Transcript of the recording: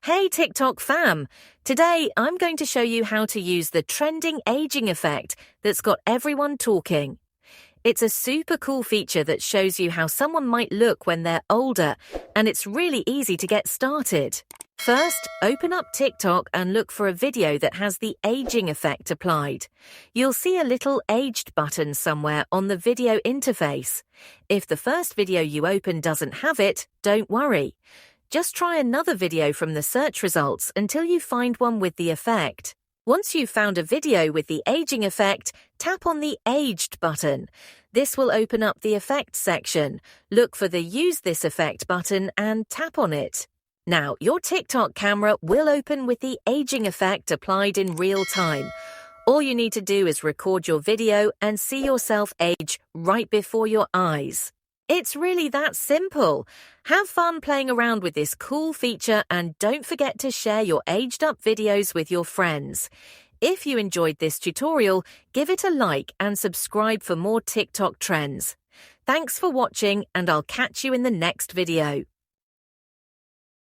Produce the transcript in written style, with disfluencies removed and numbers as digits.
Hey TikTok fam! Today I'm going to show you how to use the trending aging effect that's got everyone talking. It's a super cool feature that shows you how someone might look when they're older, and it's really easy to get started. First, open up TikTok and look for a video that has the aging effect applied. You'll see a little aged button somewhere on the video interface. If the first video you open doesn't have it, don't worry. Just try another video from the search results until you find one with the effect. Once you've found a video with the aging effect, tap on the Aged button. This will open up the Effects section. Look for the Use This Effect button and tap on it. Now, your TikTok camera will open with the aging effect applied in real time. All you need to do is record your video and see yourself age right before your eyes. It's really that simple. Have fun playing around with this cool feature and don't forget to share your aged up videos with your friends. If you enjoyed this tutorial, give it a like and subscribe for more TikTok trends. Thanks for watching, and I'll catch you in the next video.